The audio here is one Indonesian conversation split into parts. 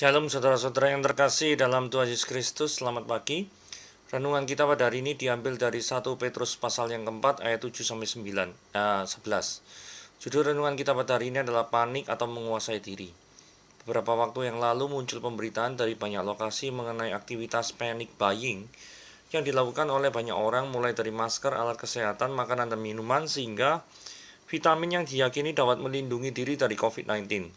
Shalom saudara-saudara yang terkasih dalam Tuhan Yesus Kristus, selamat pagi. Renungan kita pada hari ini diambil dari 1 Petrus pasal yang keempat ayat 7-11. Judul renungan kita pada hari ini adalah panik atau menguasai diri. Beberapa waktu yang lalu muncul pemberitaan dari banyak lokasi mengenai aktivitas panic buying yang dilakukan oleh banyak orang, mulai dari masker, alat kesehatan, makanan dan minuman, sehingga vitamin yang diyakini dapat melindungi diri dari COVID-19.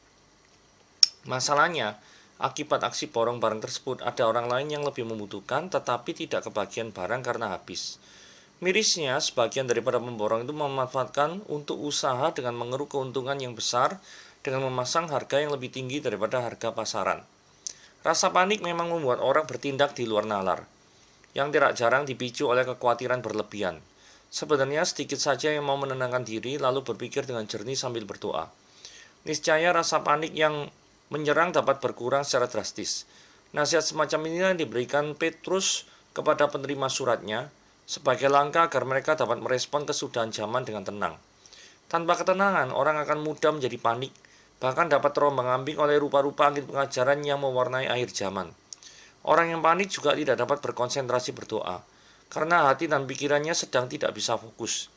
Masalahnya, akibat aksi borong barang tersebut, ada orang lain yang lebih membutuhkan tetapi tidak kebagian barang karena habis. Mirisnya, sebagian daripada pemborong itu memanfaatkan untuk usaha dengan mengeruk keuntungan yang besar dengan memasang harga yang lebih tinggi daripada harga pasaran. Rasa panik memang membuat orang bertindak di luar nalar, yang tidak jarang dipicu oleh kekhawatiran berlebihan. Sebenarnya sedikit saja yang mau menenangkan diri lalu berpikir dengan jernih sambil berdoa. Niscaya rasa panik yang menyerang dapat berkurang secara drastis. Nasihat semacam ini yang diberikan Petrus kepada penerima suratnya sebagai langkah agar mereka dapat merespon kesudahan zaman dengan tenang. Tanpa ketenangan, orang akan mudah menjadi panik, bahkan dapat terombang-ambing oleh rupa-rupa angin pengajaran yang mewarnai akhir zaman. Orang yang panik juga tidak dapat berkonsentrasi berdoa, karena hati dan pikirannya sedang tidak bisa fokus.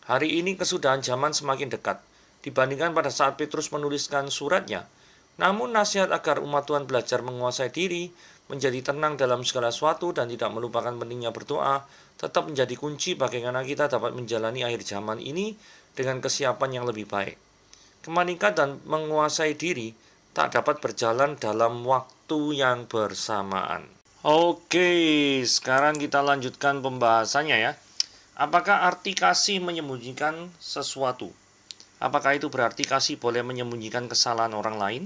Hari ini kesudahan zaman semakin dekat dibandingkan pada saat Petrus menuliskan suratnya. Namun nasihat agar umat Tuhan belajar menguasai diri, menjadi tenang dalam segala sesuatu dan tidak melupakan pentingnya berdoa, tetap menjadi kunci bagaimana kita dapat menjalani akhir zaman ini dengan kesiapan yang lebih baik. Kepanikan dan menguasai diri tak dapat berjalan dalam waktu yang bersamaan. Oke, sekarang kita lanjutkan pembahasannya ya. Apakah arti kasih menyembunyikan sesuatu? Apakah itu berarti kasih boleh menyembunyikan kesalahan orang lain?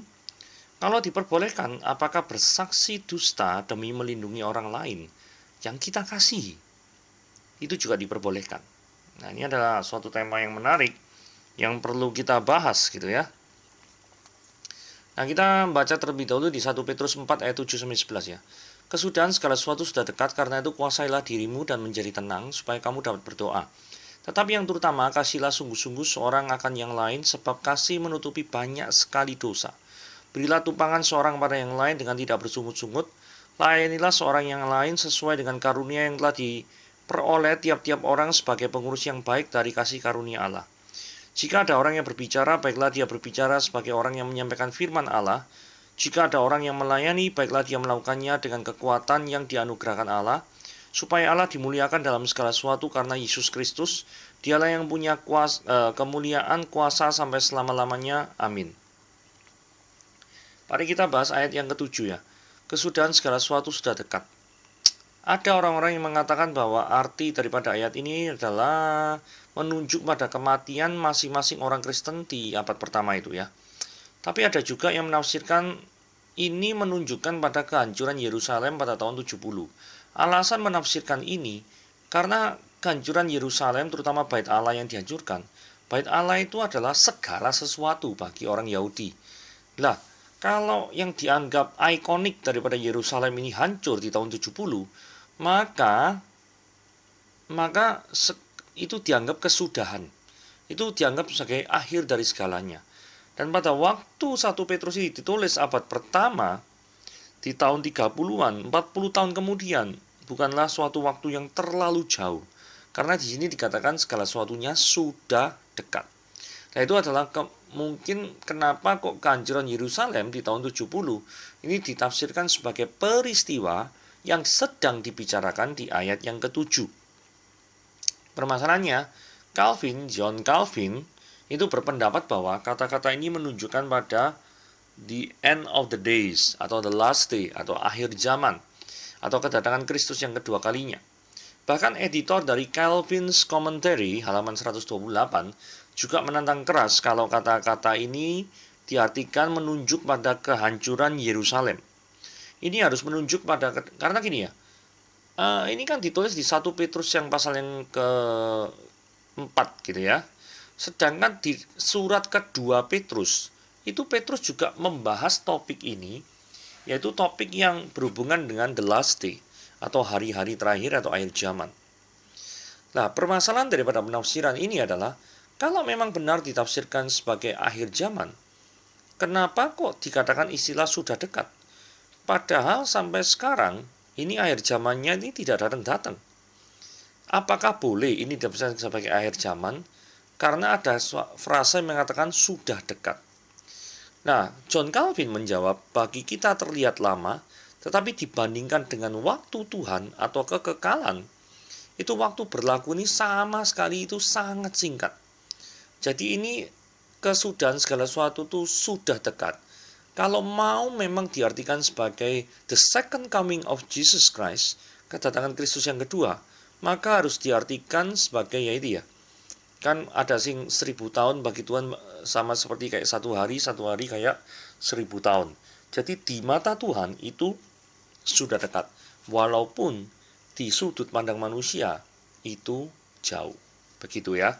Kalau diperbolehkan, apakah bersaksi dusta demi melindungi orang lain yang kita kasihi? Itu juga diperbolehkan. Nah, ini adalah suatu tema yang menarik yang perlu kita bahas gitu ya. Nah, kita baca terlebih dahulu di 1 Petrus 4 ayat 7-11 ya. Kesudahan segala sesuatu sudah dekat, karena itu kuasailah dirimu dan menjadi tenang supaya kamu dapat berdoa. Tetapi yang terutama, kasihlah sungguh-sungguh seorang akan yang lain, sebab kasih menutupi banyak sekali dosa. Berilah tumpangan seorang pada yang lain dengan tidak bersungut-sungut. Layanilah seorang yang lain sesuai dengan karunia yang telah diperoleh tiap-tiap orang sebagai pengurus yang baik dari kasih karunia Allah. Jika ada orang yang berbicara, baiklah dia berbicara sebagai orang yang menyampaikan firman Allah. Jika ada orang yang melayani, baiklah dia melakukannya dengan kekuatan yang dianugerahkan Allah, supaya Allah dimuliakan dalam segala sesuatu karena Yesus Kristus. Dialah yang punya kemuliaan kuasa sampai selama-lamanya. Amin. Mari kita bahas ayat yang ke-7 ya. Kesudahan segala sesuatu sudah dekat. Ada orang-orang yang mengatakan bahwa arti daripada ayat ini adalah menunjuk pada kematian masing-masing orang Kristen di abad pertama itu ya. Tapi ada juga yang menafsirkan ini menunjukkan pada kehancuran Yerusalem pada tahun 70. Alasan menafsirkan ini karena kehancuran Yerusalem, terutama Bait Allah yang dihancurkan. Bait Allah itu adalah segala sesuatu bagi orang Yahudi. Lah, kalau yang dianggap ikonik daripada Yerusalem ini hancur di tahun 70, maka itu dianggap kesudahan. Itu dianggap sebagai akhir dari segalanya. Dan pada waktu 1 Petrus ini ditulis abad pertama, di tahun 30-an, 40 tahun kemudian, bukanlah suatu waktu yang terlalu jauh. Karena di sini dikatakan segala sesuatunya sudah dekat. Nah, itu adalah mungkin kenapa kok kehancuran Yerusalem di tahun 70 ini ditafsirkan sebagai peristiwa yang sedang dibicarakan di ayat yang ke-7. Permasalahannya, John Calvin, itu berpendapat bahwa kata-kata ini menunjukkan pada the end of the days, atau the last day, atau akhir zaman, atau kedatangan Kristus yang kedua kalinya. Bahkan editor dari Calvin's Commentary, halaman 128, juga menentang keras kalau kata-kata ini diartikan menunjuk pada kehancuran Yerusalem. Ini harus menunjuk pada, karena gini ya, ini kan ditulis di 1 Petrus yang pasal yang ke-4 gitu ya. Sedangkan di surat kedua Petrus, itu Petrus juga membahas topik ini, yaitu topik yang berhubungan dengan the last day, atau hari-hari terakhir atau akhir zaman. Nah, permasalahan daripada penafsiran ini adalah, kalau memang benar ditafsirkan sebagai akhir zaman, kenapa kok dikatakan istilah sudah dekat? Padahal sampai sekarang, ini akhir zamannya ini tidak datang-datang. Apakah boleh ini bisa sebagai akhir zaman? Karena ada frasa yang mengatakan sudah dekat. Nah, John Calvin menjawab, bagi kita terlihat lama, tetapi dibandingkan dengan waktu Tuhan atau kekekalan, itu waktu berlaku ini sama sekali itu sangat singkat. Jadi ini kesudahan segala sesuatu itu sudah dekat. Kalau mau memang diartikan sebagai the second coming of Jesus Christ, kedatangan Kristus yang kedua, maka harus diartikan sebagai yaitu ya. Kan ada sing 1000 tahun bagi Tuhan sama seperti kayak satu hari kayak 1000 tahun. Jadi di mata Tuhan itu sudah dekat. Walaupun di sudut pandang manusia itu jauh. Begitu ya.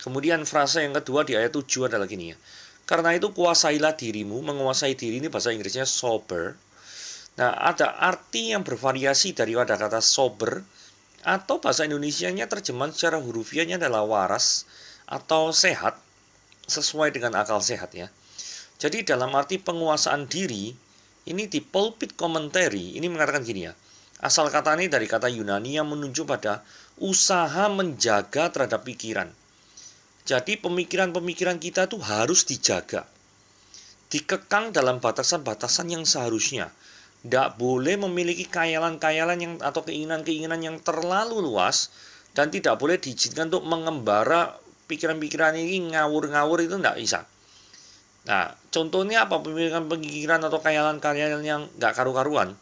Kemudian frasa yang kedua di ayat 7 adalah gini ya. Karena itu kuasailah dirimu, menguasai diri ini bahasa Inggrisnya sober. Nah, ada arti yang bervariasi daripada kata sober, atau bahasa Indonesianya terjemahan secara hurufiahnya adalah waras atau sehat, sesuai dengan akal sehat ya. Jadi dalam arti penguasaan diri, ini di Pulpit Commentary, ini mengatakan gini ya. Asal kata ini dari kata Yunani yang menunjuk pada usaha menjaga terhadap pikiran. Jadi pemikiran-pemikiran kita tuh harus dijaga. Dikekang dalam batasan-batasan yang seharusnya. Tidak boleh memiliki khayalan-khayalan yang atau keinginan-keinginan yang terlalu luas. Dan tidak boleh diizinkan untuk mengembara pikiran-pikiran ini ngawur-ngawur, itu tidak bisa. Nah, contohnya apa pemikiran-pemikiran atau khayalan-khayalan yang nggak karu-karuan?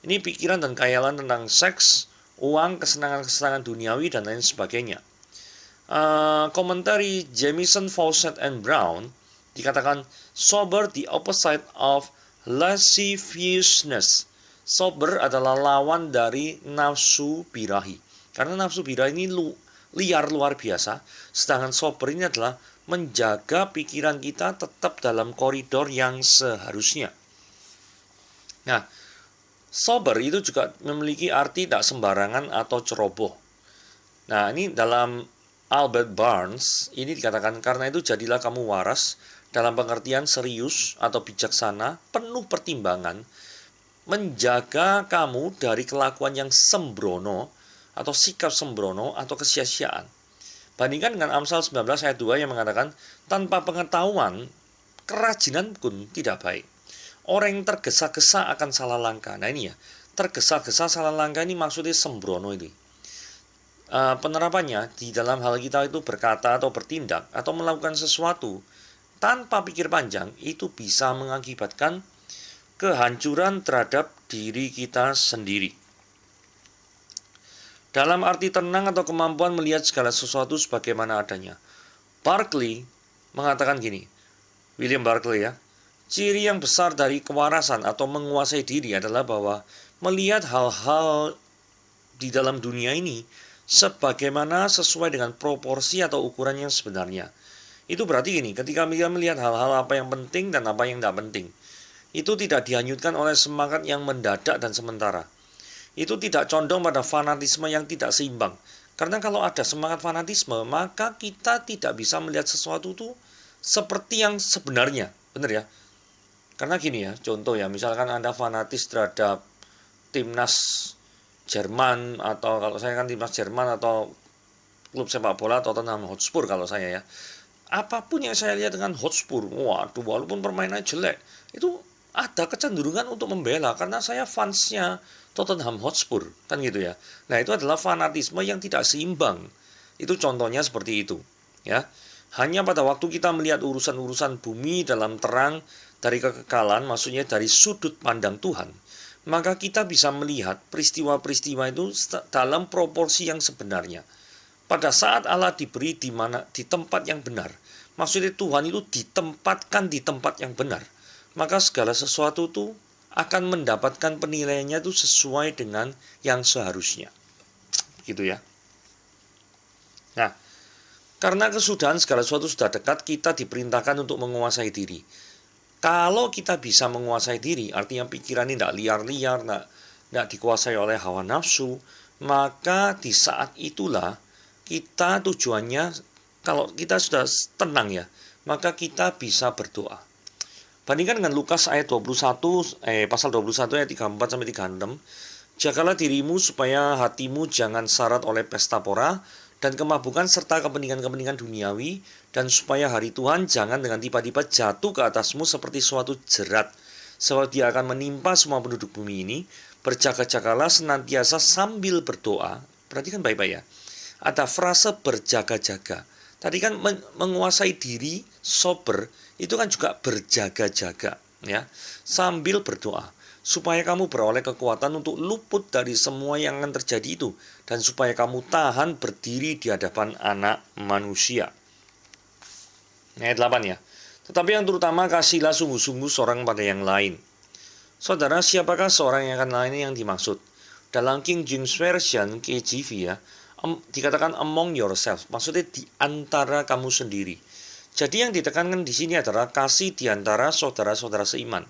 Ini pikiran dan khayalan tentang seks, uang, kesenangan-kesenangan duniawi, dan lain sebagainya. Komentari Jamieson, Fawcett, and Brown dikatakan sober the opposite of lasciviousness. Sober adalah lawan dari nafsu birahi. Karena nafsu birahi ini liar luar biasa, sedangkan sober ini adalah menjaga pikiran kita tetap dalam koridor yang seharusnya. Nah, sober itu juga memiliki arti tak sembarangan atau ceroboh. Nah, ini dalam Albert Barnes, ini dikatakan, karena itu jadilah kamu waras dalam pengertian serius atau bijaksana, penuh pertimbangan, menjaga kamu dari kelakuan yang sembrono atau sikap sembrono atau kesia-siaan. Bandingkan dengan Amsal 19 ayat 2 yang mengatakan, tanpa pengetahuan, kerajinan pun tidak baik. Orang yang tergesa-gesa akan salah langkah. Nah ini ya, tergesa-gesa salah langkah ini maksudnya sembrono ini. Penerapannya di dalam hal kita itu berkata atau bertindak atau melakukan sesuatu tanpa pikir panjang itu bisa mengakibatkan kehancuran terhadap diri kita sendiri. Dalam arti tenang atau kemampuan melihat segala sesuatu sebagaimana adanya. Barclay mengatakan gini, William Barclay ya, ciri yang besar dari kewarasan atau menguasai diri adalah bahwa melihat hal-hal di dalam dunia ini sebagaimana sesuai dengan proporsi atau ukuran yang sebenarnya. Itu berarti gini, ketika kita melihat hal-hal apa yang penting dan apa yang tidak penting, itu tidak dihanyutkan oleh semangat yang mendadak dan sementara. Itu tidak condong pada fanatisme yang tidak seimbang. Karena kalau ada semangat fanatisme, maka kita tidak bisa melihat sesuatu itu seperti yang sebenarnya. Benar ya? Karena gini ya, contoh ya, misalkan Anda fanatis terhadap timnas Jerman, atau kalau saya kan timnas Jerman atau klub sepak bola Tottenham Hotspur kalau saya ya. Apapun yang saya lihat dengan Hotspur, waduh, walaupun permainannya jelek, itu ada kecenderungan untuk membela karena saya fansnya Tottenham Hotspur, kan gitu ya. Nah, itu adalah fanatisme yang tidak seimbang. Itu contohnya seperti itu, ya. Hanya pada waktu kita melihat urusan-urusan bumi dalam terang dari kekekalan, maksudnya dari sudut pandang Tuhan, maka kita bisa melihat peristiwa-peristiwa itu dalam proporsi yang sebenarnya. Pada saat Allah diberi di tempat yang benar, maksudnya Tuhan itu ditempatkan di tempat yang benar, maka segala sesuatu itu akan mendapatkan penilaiannya itu sesuai dengan yang seharusnya. Gitu ya. Nah, karena kesudahan segala sesuatu sudah dekat, kita diperintahkan untuk menguasai diri. Kalau kita bisa menguasai diri, artinya pikiran ini tidak liar-liar, tidak dikuasai oleh hawa nafsu, maka di saat itulah kita tujuannya, kalau kita sudah tenang ya, maka kita bisa berdoa. Bandingkan dengan Lukas ayat 21, pasal 21 ayat 34 sampai 36. Jagalah dirimu supaya hatimu jangan syarat oleh pesta pora dan kemabukan serta kepentingan-kepentingan duniawi, dan supaya hari Tuhan jangan dengan tiba-tiba jatuh ke atasmu seperti suatu jerat, sebab dia akan menimpa semua penduduk bumi ini. Berjaga-jagalah senantiasa sambil berdoa. Perhatikan baik-baik ya. Ada frase berjaga-jaga. Tadi kan menguasai diri, sober, itu kan juga berjaga-jaga, ya, sambil berdoa, supaya kamu beroleh kekuatan untuk luput dari semua yang akan terjadi itu, dan supaya kamu tahan berdiri di hadapan Anak Manusia. Ayat 8 ya. Tetapi yang terutama kasihlah sungguh-sungguh seorang pada yang lain. Saudara, siapakah seorang yang akan lain yang dimaksud? Dalam King James Version, KJV ya, dikatakan among yourself, maksudnya di antara kamu sendiri. Jadi yang ditekankan di sini adalah kasih di antara saudara-saudara seiman.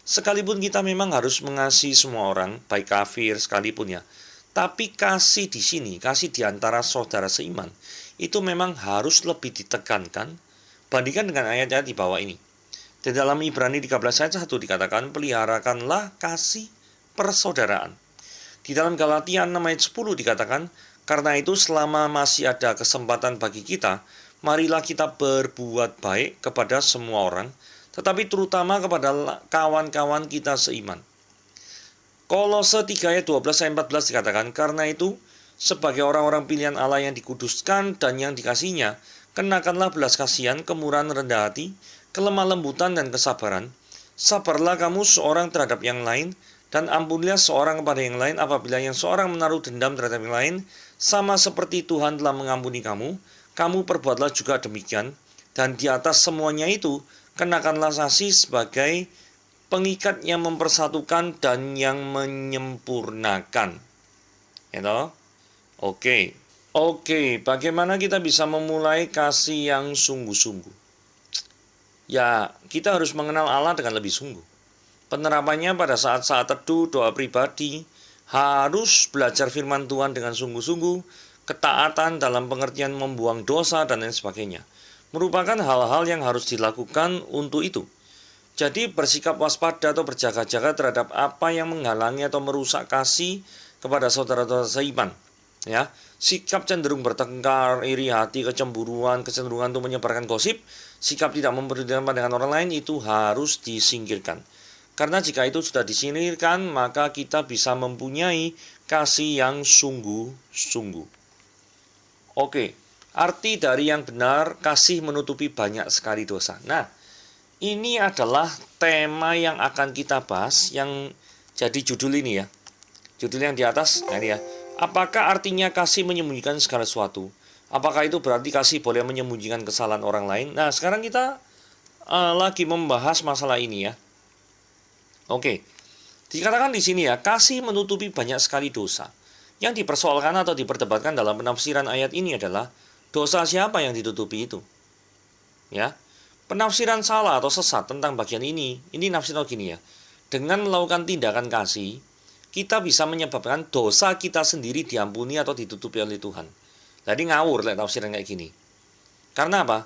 Sekalipun kita memang harus mengasihi semua orang, baik kafir sekalipun ya. Tapi kasih di sini, kasih di antara saudara seiman, itu memang harus lebih ditekankan bandingkan dengan ayat-ayat di bawah ini. Di dalam Ibrani 13 ayat 1 dikatakan, peliharakanlah kasih persaudaraan. Di dalam Galatia 6 ayat 10 dikatakan, karena itu selama masih ada kesempatan bagi kita, marilah kita berbuat baik kepada semua orang, tetapi terutama kepada kawan-kawan kita seiman. Kolose 3 ayat 12 sampai 14 dikatakan, karena itu sebagai orang-orang pilihan Allah yang dikuduskan dan yang dikasihinya, kenakanlah belas kasihan, kemurahan, rendah hati, kelemah lembutan dan kesabaran. Sabarlah kamu seorang terhadap yang lain, dan ampunilah seorang kepada yang lain apabila yang seorang menaruh dendam terhadap yang lain, sama seperti Tuhan telah mengampuni kamu, kamu perbuatlah juga demikian. Dan di atas semuanya itu, kenakanlah kasih sebagai pengikat yang mempersatukan dan yang menyempurnakan. You Oke, bagaimana kita bisa memulai kasih yang sungguh-sungguh? Ya, kita harus mengenal Allah dengan lebih sungguh. Penerapannya pada saat-saat teduh, doa pribadi, harus belajar firman Tuhan dengan sungguh-sungguh, ketaatan dalam pengertian membuang dosa, dan lain sebagainya. Merupakan hal-hal yang harus dilakukan untuk itu. Jadi bersikap waspada atau berjaga-jaga terhadap apa yang menghalangi atau merusak kasih kepada saudara-saudara seiman. Ya, sikap cenderung bertengkar, iri hati, kecemburuan, kecenderungan untuk menyebarkan gosip, sikap tidak mempedulikan pandangan orang lain itu harus disingkirkan. Karena jika itu sudah disingkirkan, maka kita bisa mempunyai kasih yang sungguh-sungguh. Oke, arti dari yang benar, kasih menutupi banyak sekali dosa. Nah, ini adalah tema yang akan kita bahas, yang jadi judul ini ya. Judul yang di atas, nah ini ya. Apakah artinya kasih menyembunyikan segala sesuatu? Apakah itu berarti kasih boleh menyembunyikan kesalahan orang lain? Nah, sekarang kita lagi membahas masalah ini ya. Oke, dikatakan di sini ya, kasih menutupi banyak sekali dosa. Yang dipersoalkan atau diperdebatkan dalam penafsiran ayat ini adalah dosa siapa yang ditutupi itu? Ya, penafsiran salah atau sesat tentang bagian ini nafsiran gini ya. Dengan melakukan tindakan kasih, kita bisa menyebabkan dosa kita sendiri diampuni atau ditutupi oleh Tuhan. Jadi ngawur tafsiran kayak gini. Karena apa?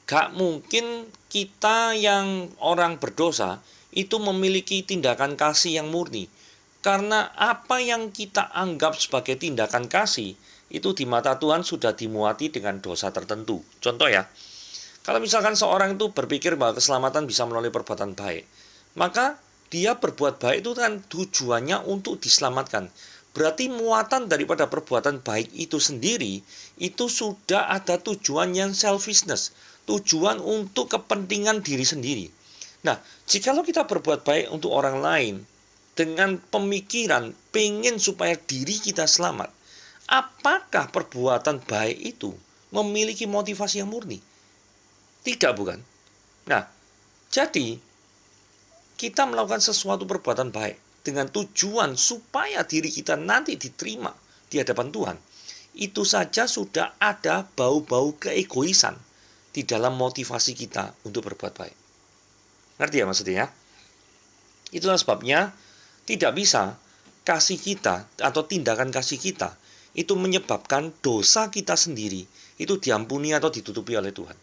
Gak mungkin kita yang orang berdosa itu memiliki tindakan kasih yang murni. Karena apa yang kita anggap sebagai tindakan kasih, itu di mata Tuhan sudah dimuati dengan dosa tertentu. Contoh ya, kalau misalkan seorang itu berpikir bahwa keselamatan bisa melalui perbuatan baik, maka dia berbuat baik itu kan tujuannya untuk diselamatkan. Berarti muatan daripada perbuatan baik itu sendiri, itu sudah ada tujuan yang selfishness. Tujuan untuk kepentingan diri sendiri. Nah, jikalau kita berbuat baik untuk orang lain dengan pemikiran pengen supaya diri kita selamat, apakah perbuatan baik itu memiliki motivasi yang murni? Tidak, bukan? Nah, jadi kita melakukan sesuatu perbuatan baik dengan tujuan supaya diri kita nanti diterima di hadapan Tuhan. Itu saja sudah ada bau-bau keegoisan di dalam motivasi kita untuk berbuat baik. Ngerti ya maksudnya? Itulah sebabnya tidak bisa kasih kita atau tindakan kasih kita itu menyebabkan dosa kita sendiri itu diampuni atau ditutupi oleh Tuhan.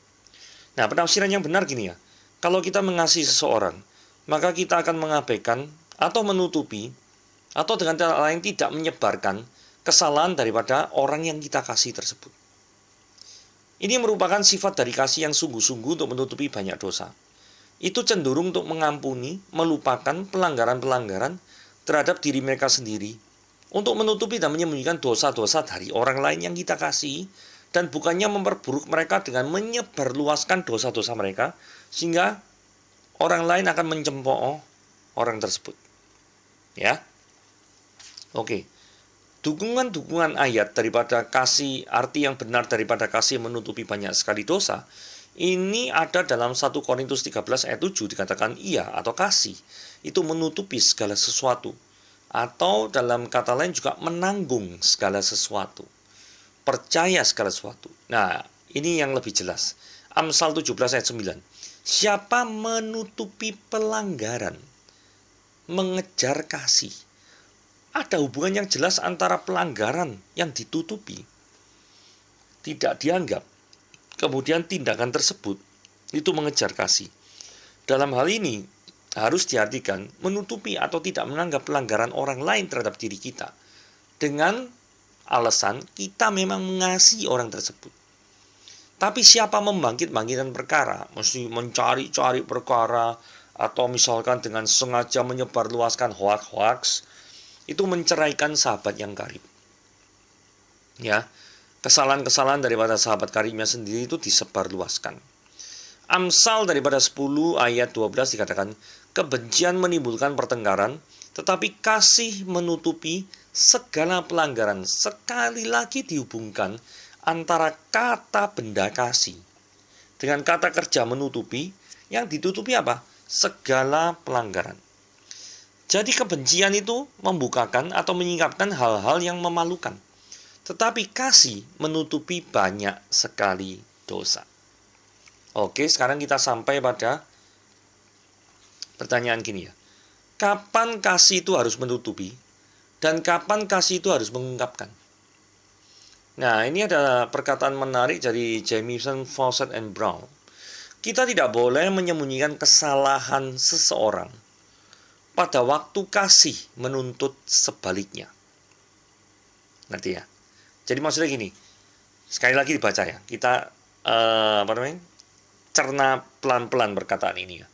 Nah, penafsiran yang benar gini ya. Kalau kita mengasihi seseorang, maka kita akan mengabaikan atau menutupi atau dengan cara lain tidak menyebarkan kesalahan daripada orang yang kita kasih tersebut. Ini merupakan sifat dari kasih yang sungguh-sungguh untuk menutupi banyak dosa. Itu cenderung untuk mengampuni, melupakan pelanggaran-pelanggaran terhadap diri mereka sendiri, untuk menutupi dan menyembunyikan dosa-dosa dari orang lain yang kita kasih, dan bukannya memperburuk mereka dengan menyebarluaskan dosa-dosa mereka, sehingga orang lain akan mencemooh orang tersebut. Ya, oke. Dukungan-dukungan ayat daripada kasih, arti yang benar daripada kasih menutupi banyak sekali dosa, ini ada dalam 1 Korintus 13 ayat 7 dikatakan iya atau kasih itu menutupi segala sesuatu, atau dalam kata lain juga menanggung segala sesuatu, percaya segala sesuatu. Nah, ini yang lebih jelas. Amsal 17 ayat 9. Siapa menutupi pelanggaran, mengejar kasih. Ada hubungan yang jelas antara pelanggaran yang ditutupi, tidak dianggap, kemudian tindakan tersebut itu mengejar kasih. Dalam hal ini harus diartikan menutupi atau tidak menganggap pelanggaran orang lain terhadap diri kita dengan alasan kita memang mengasihi orang tersebut. Tapi siapa membangkit-bangkitkan perkara, mesti mencari-cari perkara, atau misalkan dengan sengaja menyebarluaskan hoaks-hoaks, itu menceraikan sahabat yang karib. Ya, kesalahan-kesalahan daripada sahabat karibnya sendiri itu disebarluaskan. Amsal daripada 10 ayat 12 dikatakan, kebencian menimbulkan pertengkaran, tetapi kasih menutupi segala pelanggaran. Sekali lagi dihubungkan antara kata benda kasih dengan kata kerja menutupi, yang ditutupi apa? Segala pelanggaran. Jadi kebencian itu membukakan atau menyingkapkan hal-hal yang memalukan. Tetapi kasih menutupi banyak sekali dosa. Oke, sekarang kita sampai pada pertanyaan gini ya. Kapan kasih itu harus menutupi dan kapan kasih itu harus mengungkapkan? Nah, ini ada perkataan menarik dari Jamieson, Fausset, and Brown. Kita tidak boleh menyembunyikan kesalahan seseorang pada waktu kasih menuntut sebaliknya. Ngerti ya? Jadi maksudnya gini, sekali lagi dibaca ya. Kita cerna pelan-pelan perkataan ini ya.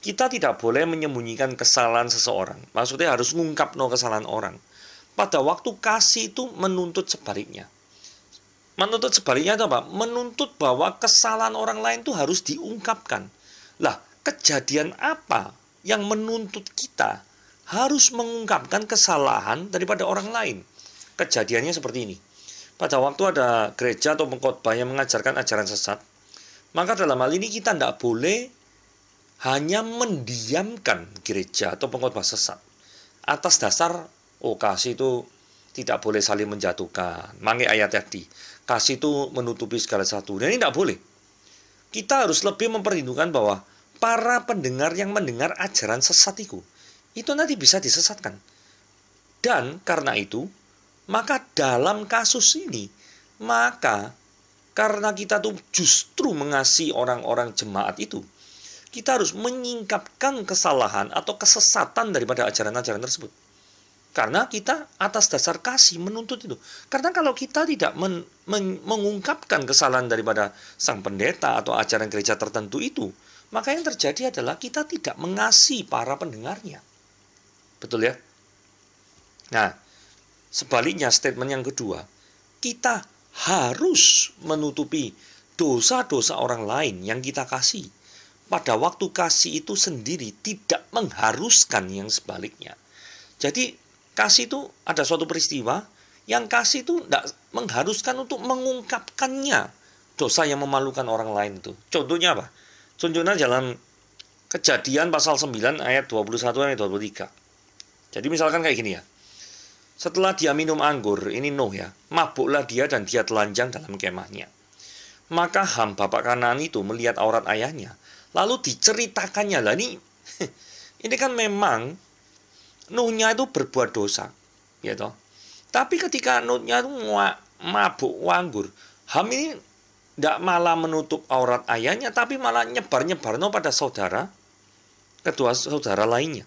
Kita tidak boleh menyembunyikan kesalahan seseorang. Maksudnya harus ngungkapno kesalahan orang pada waktu kasih itu menuntut sebaliknya. Menuntut sebaliknya itu apa? Menuntut bahwa kesalahan orang lain itu harus diungkapkan. Lah, kejadian apa yang menuntut kita harus mengungkapkan kesalahan daripada orang lain? Kejadiannya seperti ini. Pada waktu ada gereja atau pengkhotbah yang mengajarkan ajaran sesat, maka dalam hal ini kita tidak boleh hanya mendiamkan gereja atau pengkhotbah sesat atas dasar, kasih itu tidak boleh saling menjatuhkan. Mangi ayat tadi, kasih itu menutupi segala sesuatu. Dan ini tidak boleh. Kita harus lebih memperhitungkan bahwa para pendengar yang mendengar ajaran sesat itu nanti bisa disesatkan. Dan karena itu, maka dalam kasus ini, maka karena kita tuh justru mengasihi orang-orang jemaat itu, kita harus menyingkapkan kesalahan atau kesesatan daripada ajaran-ajaran tersebut. Karena kita atas dasar kasih menuntut itu. Karena kalau kita tidak mengungkapkan kesalahan daripada sang pendeta atau ajaran gereja tertentu itu, maka yang terjadi adalah kita tidak mengasihi para pendengarnya. Betul ya? Nah, sebaliknya statement yang kedua, kita harus menutupi dosa-dosa orang lain yang kita kasih. Pada waktu kasih itu sendiri tidak mengharuskan yang sebaliknya. Jadi kasih itu ada suatu peristiwa yang kasih itu tidak mengharuskan untuk mengungkapkannya dosa yang memalukan orang lain itu. Contohnya apa? Contohnya dalam Kejadian pasal 9 ayat 21 ayat 23. Jadi misalkan kayak gini ya. Setelah dia minum anggur, ini Nuh ya, mabuklah dia dan dia telanjang dalam kemahnya. Maka Ham bapak Kanaan itu melihat aurat ayahnya, lalu diceritakannya lah ini kan memang Nuhnya itu berbuat dosa, gitu. Tapi ketika Nuhnya itu mabuk anggur, Ham ini tidak malah menutup aurat ayahnya, tapi malah nyebar-nyebarno pada kedua saudara lainnya.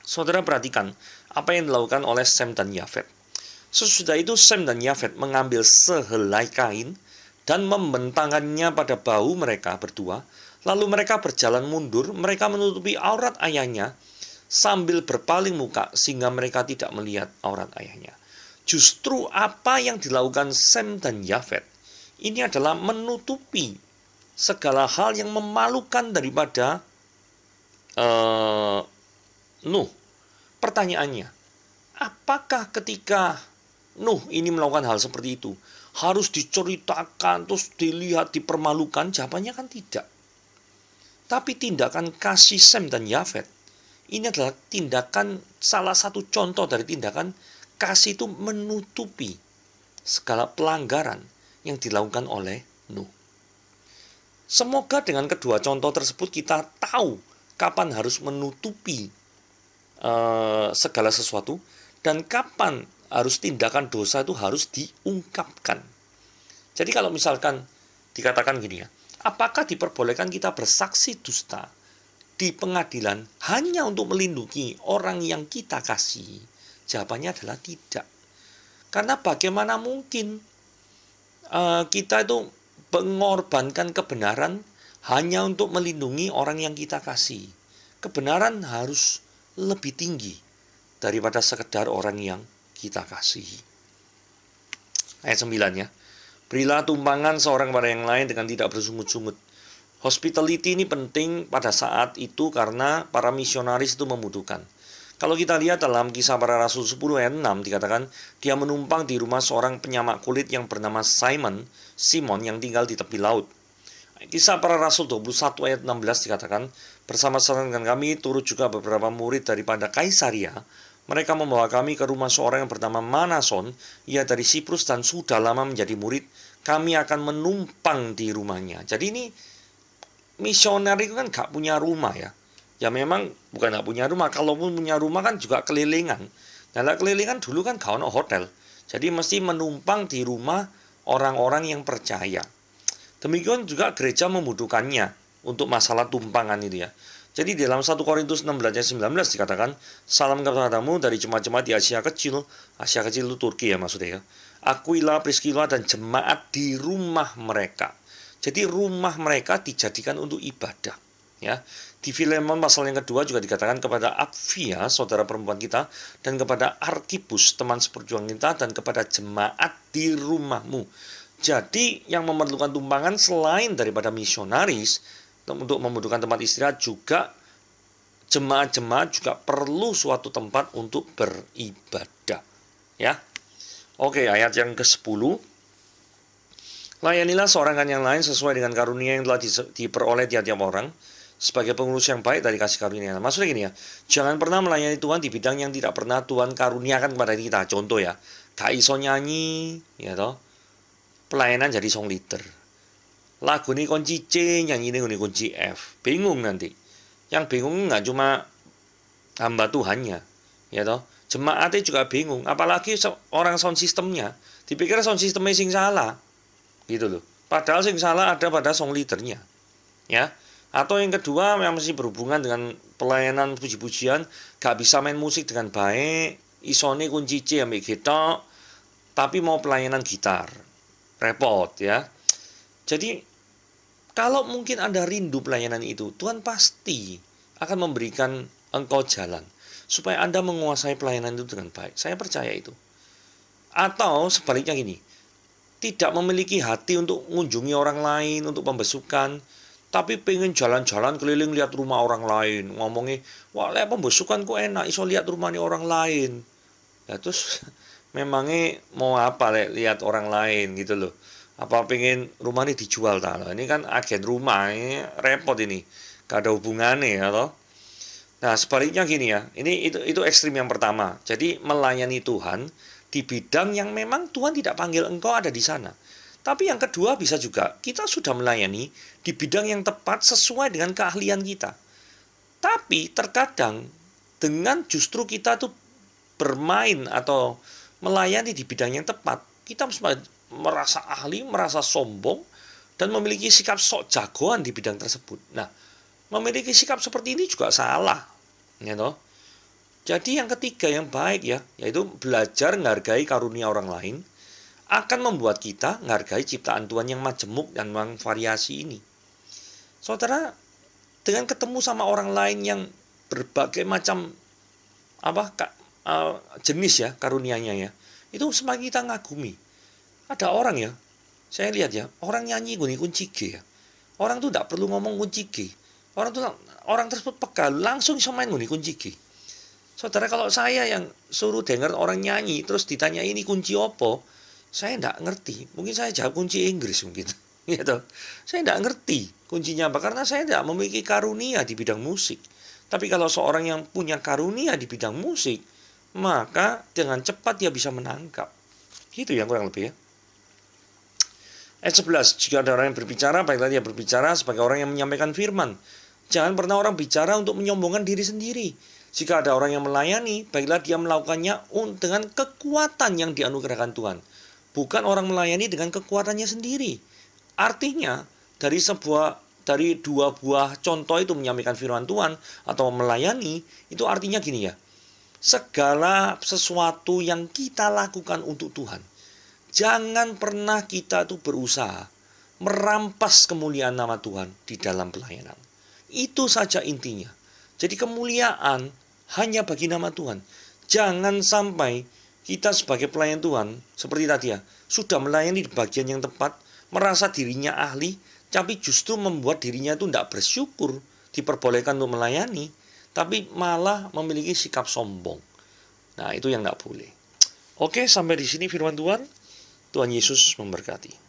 Saudara perhatikan apa yang dilakukan oleh Sem dan Yafet. Sesudah itu Sem dan Yafet mengambil sehelai kain dan membentangkannya pada bahu mereka berdua. Lalu mereka berjalan mundur, mereka menutupi aurat ayahnya sambil berpaling muka sehingga mereka tidak melihat aurat ayahnya. Justru apa yang dilakukan Sem dan Yafet ini adalah menutupi segala hal yang memalukan daripada Nuh. Pertanyaannya, apakah ketika Nuh ini melakukan hal seperti itu harus diceritakan, terus dilihat, dipermalukan? Jawabannya kan tidak. Tapi tindakan kasih Sem dan Yafet ini adalah tindakan, salah satu contoh dari tindakan kasih itu menutupi segala pelanggaran yang dilakukan oleh Nuh. Semoga dengan kedua contoh tersebut kita tahu kapan harus menutupi segala sesuatu dan kapan harus tindakan dosa itu harus diungkapkan. Jadi kalau misalkan dikatakan gini ya, apakah diperbolehkan kita bersaksi dusta di pengadilan hanya untuk melindungi orang yang kita kasih? Jawabannya adalah tidak. Karena bagaimana mungkin kita itu mengorbankan kebenaran hanya untuk melindungi orang yang kita kasih. Kebenaran harus lebih tinggi daripada sekedar orang yang kita kasihi. Ayat 9 ya. Berilah tumpangan seorang pada yang lain dengan tidak bersungut-sungut. Hospitality ini penting pada saat itu karena para misionaris itu membutuhkan. Kalau kita lihat dalam Kisah Para Rasul 10 ayat 6 dikatakan, dia menumpang di rumah seorang penyamak kulit yang bernama Simon yang tinggal di tepi laut. Kisah Para Rasul 21 ayat 16 dikatakan, bersama-sama dengan kami turut juga beberapa murid daripada Kaisaria. Mereka membawa kami ke rumah seorang yang bernama Manason. Ia dari Siprus dan sudah lama menjadi murid. Kami akan menumpang di rumahnya. Jadi ini misioner itu kan gak punya rumah ya. Ya memang bukan gak punya rumah. Kalaupun punya rumah kan juga kelilingan. Nah kelilingan dulu kan gak ada hotel. Jadi mesti menumpang di rumah orang-orang yang percaya. Demikian juga gereja membutuhkannya untuk masalah tumpangan itu ya. Jadi dalam 1 Korintus 16 ayat 19 dikatakan, salam kepadamu dari jemaat-jemaat di Asia Kecil. Asia Kecil itu Turki ya maksudnya ya. Aquila, Priscilla dan jemaat di rumah mereka. Jadi rumah mereka dijadikan untuk ibadah ya. Di Filemon pasal yang kedua juga dikatakan kepada Apfia, saudara perempuan kita, dan kepada Arkipus, teman seperjuangan kita, dan kepada jemaat di rumahmu. Jadi yang memerlukan tumpangan selain daripada misionaris untuk membutuhkan tempat istirahat, juga jemaat-jemaat juga perlu suatu tempat untuk beribadah. Ya. Oke, ayat yang ke-10. Layanilah seorang kan yang lain sesuai dengan karunia yang telah diperoleh tiap-tiap orang sebagai pengurus yang baik dari kasih karunia. Maksudnya gini ya, jangan pernah melayani Tuhan di bidang yang tidak pernah Tuhan karuniakan kepada kita. Contoh ya, gak iso nyanyi, ya toh. Pelayanan jadi song leader. Lagu ini kunci C, nyanyi ini kunci F. Bingung nanti. Yang bingung nggak cuma hamba Tuhannya, ya toh. Jemaatnya juga bingung. Apalagi orang sound systemnya. Dipikir sound systemnya sing salah, gitu loh. Padahal sing salah ada pada song leadernya, ya. Atau yang kedua yang masih berhubungan dengan pelayanan puji-pujian, gak bisa main musik dengan baik, isone kunci C ambek gitar, tapi mau pelayanan gitar. Repot ya. Jadi kalau mungkin Anda rindu pelayanan itu, Tuhan pasti akan memberikan engkau jalan supaya Anda menguasai pelayanan itu dengan baik. Saya percaya itu. Atau sebaliknya gini, tidak memiliki hati untuk mengunjungi orang lain, untuk pembesukan, tapi pengen jalan-jalan keliling lihat rumah orang lain, ngomongnya, wah lihat pembesukan kok enak, iso lihat rumahnya orang lain. Ya terus memangnya mau apa lihat orang lain gitu loh. Apa pengen rumah ini dijual tak? Ini kan agen rumah, ini repot ini. Gak ada hubungannya ya toh. Nah, sebaliknya gini ya. Itu ekstrim yang pertama. Jadi melayani Tuhan di bidang yang memang Tuhan tidak panggil engkau ada di sana. Tapi yang kedua bisa juga kita sudah melayani di bidang yang tepat sesuai dengan keahlian kita. Tapi terkadang dengan justru kita tuh bermain atau melayani di bidang yang tepat, kita merasa ahli, merasa sombong, dan memiliki sikap sok jagoan di bidang tersebut. Nah, memiliki sikap seperti ini juga salah. Gitu. Jadi yang ketiga yang baik ya, yaitu belajar menghargai karunia orang lain, akan membuat kita menghargai ciptaan Tuhan yang majemuk dan variasi ini. Saudara, dengan ketemu sama orang lain yang berbagai macam jenis ya karunianya ya, itu semakin kita ngagumi. Ada orang ya, saya lihat ya, orang nyanyi kunci G ya. Orang tuh tidak perlu ngomong kunci G. Orang tersebut peka langsung bisa main kunci G. Saudara, kalau saya yang suruh dengar orang nyanyi terus ditanya ini kunci opo, saya tidak ngerti. Mungkin saya jawab kunci Inggris mungkin. Gitu. Saya tidak ngerti kuncinya apa karena saya tidak memiliki karunia di bidang musik. Tapi kalau seorang yang punya karunia di bidang musik, maka dengan cepat dia bisa menangkap. Gitu ya kurang lebih ya. Ayat 11, jika ada orang yang berbicara, baiklah dia berbicara sebagai orang yang menyampaikan firman. Jangan pernah orang bicara untuk menyombongkan diri sendiri. Jika ada orang yang melayani, baiklah dia melakukannya dengan kekuatan yang dianugerahkan Tuhan. Bukan orang melayani dengan kekuatannya sendiri. Artinya, dari dua buah contoh itu menyampaikan firman Tuhan atau melayani, itu artinya gini ya. Segala sesuatu yang kita lakukan untuk Tuhan, jangan pernah kita tuh berusaha merampas kemuliaan nama Tuhan di dalam pelayanan. Itu saja intinya. Jadi kemuliaan hanya bagi nama Tuhan. Jangan sampai kita sebagai pelayan Tuhan, seperti tadi ya, sudah melayani di bagian yang tepat, merasa dirinya ahli, tapi justru membuat dirinya itu tidak bersyukur, diperbolehkan untuk melayani, tapi malah memiliki sikap sombong. Nah, itu yang tidak boleh. Oke, sampai di sini firman Tuhan. Tuhan Yesus memberkati.